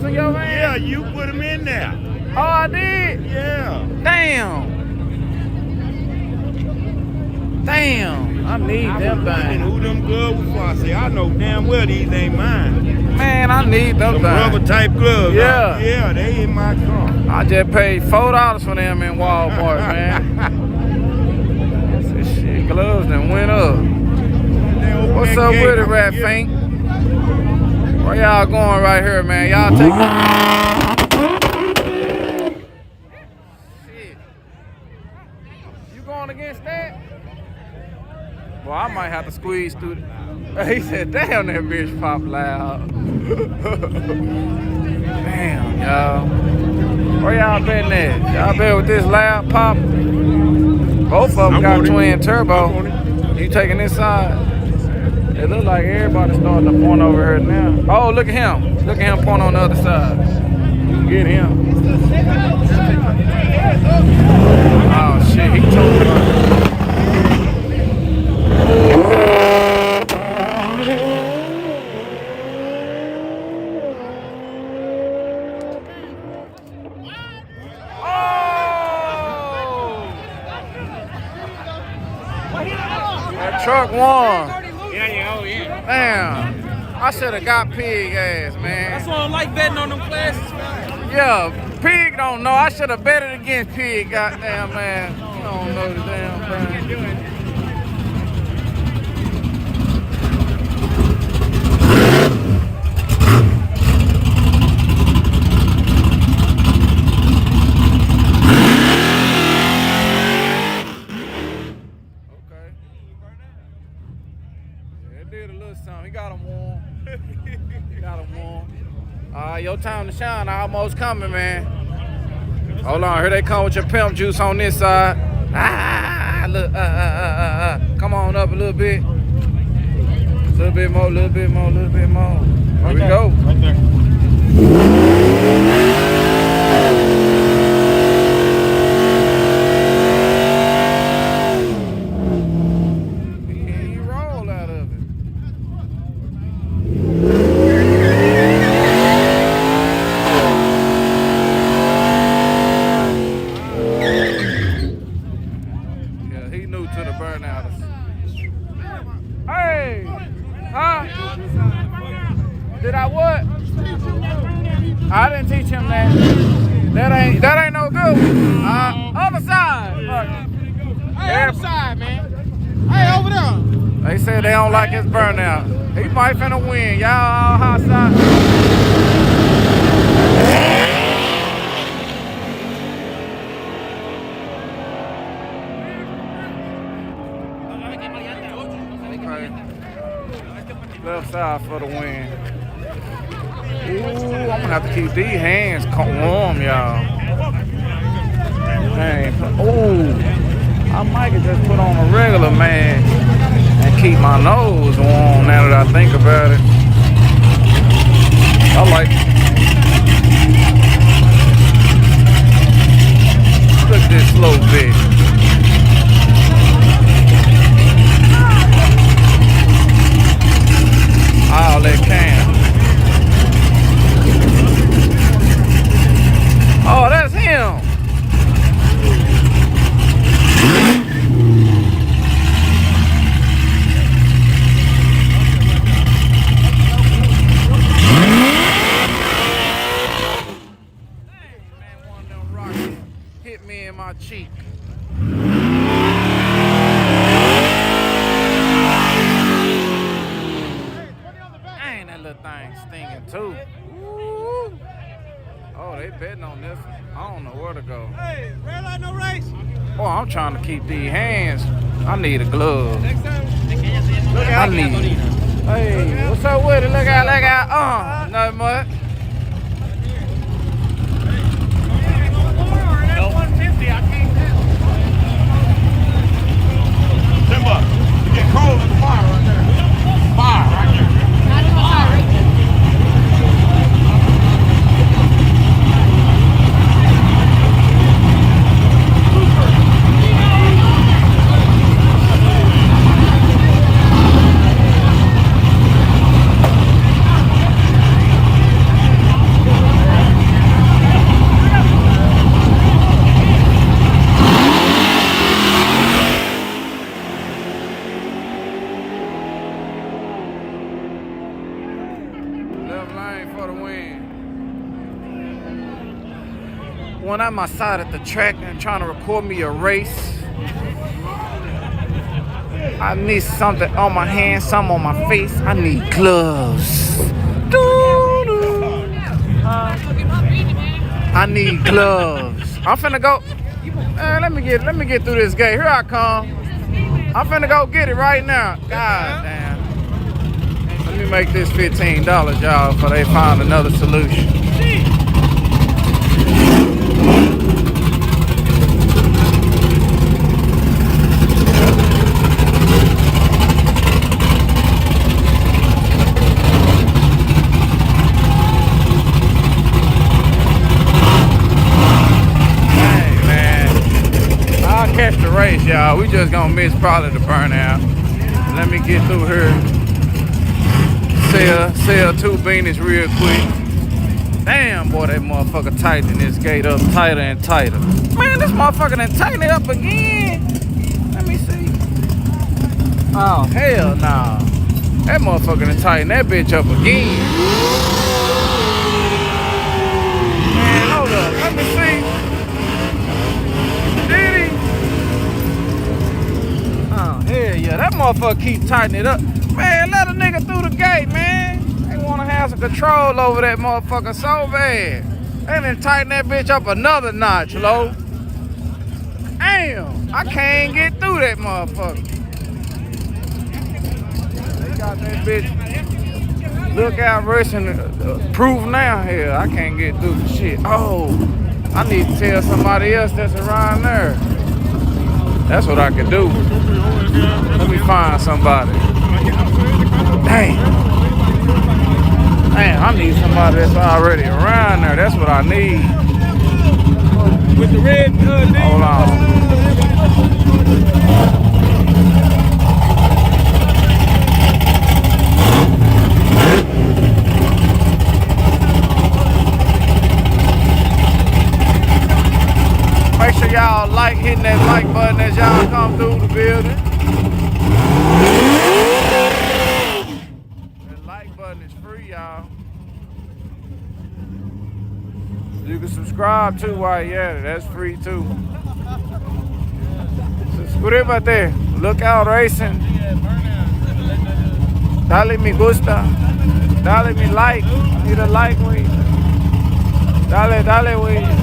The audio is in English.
in your van? Yeah, you put them in there. Oh, I did? Yeah. Damn. Damn, I need them things. Who them gloves for? I say, I know damn well these ain't mine. Man, I need them things. Rubber type gloves. Yeah. Yeah, they in my car. I just paid $4 for them in Walmart, man. This shit, gloves done went up. What's up with it, Rat Fink? Where y'all going right here, man? Y'all take shit. You going against that? Well, I might have to squeeze through the... He said, damn, that bitch pop loud. Damn, y'all. Where y'all been at? Y'all been with this loud pop? Both of them got twin turbo. You taking this side? It look like everybody's starting to point over here now. Oh, look at him. Look at him point on the other side. You can get him. Oh, shit. He told me. Truck won. Yeah, oh yeah. Damn. I should have got pig ass, man. That's why I don't like betting on them classes, man. Yeah, pig don't know. I should have betted against pig, goddamn, man. You don't know the damn thing. He got him warm. He got him warm. Your time to shine almost coming, man. Hold on, here they come with your pimp juice on this side. Look, come on up a little bit. A little bit more, little bit more, little bit more. Here we go. Right there. Did I what? I didn't teach him that. That ain't no good one. Other side. Hey, other side, man. Hey, over there. They said they don't like his burnout. He might finna win. Y'all all hot side. Left side for the win. Ooh, I'm gonna have to keep these hands warm, y'all. Dang. Ooh, I might just put on a regular, man, and keep my nose warm now that I think about it. I like. Look at this slow bitch. All they can. Oh, that's him. Man, one of them rockets hit me in my cheek. Thing stinging too. Ooh. Oh, they betting on this. I don't know where to go. Hey, red light, no race. Oh, I'm trying to keep these hands. I need a glove. Next time. I need. Hey, what's up with it? Look out, look out. Nothing much. That's 150. I can't tell. Timber, you get cold in the fire right there. Fire right there. the win. When I'm outside at the track and trying to record me a race, I need something on my hands, some on my face. I need gloves. I need gloves. I'm finna go. Man, let me get through this gate. Here I come. I'm finna go get it right now. God damn. Let me make this $15, y'all, before they find another solution. Catch the race, y'all. We just gonna miss probably the burnout. Let me get through here. Sell 2 beanies real quick. Damn, boy, that motherfucker tightening this gate up tighter and tighter. Man, this motherfucker done tighten it up again. Let me see. Oh, hell nah. That motherfucker done tighten that bitch up again. Man, hold up. Let me see. Hell yeah, that motherfucker keep tightening it up. Man, let a nigga through the gate, man. They wanna have some control over that motherfucker so bad. They done tighten that bitch up another notch, low. Damn, I can't get through that motherfucker. They got that bitch lookout racing proof now here. I can't get through the shit. Oh, I need to tell somebody else that's around there. That's what I can do. Let me find somebody. Damn, I need somebody that's already around there. That's what I need. With the red hold on. Make sure y'all hitting that like button as y'all come through the building. That like button is free, y'all. You can subscribe too while you're at it. That's free too. Suscríbete. Lookout Racing. Dale me gusta. Dale me like. I need a like, wey. Dale, wey.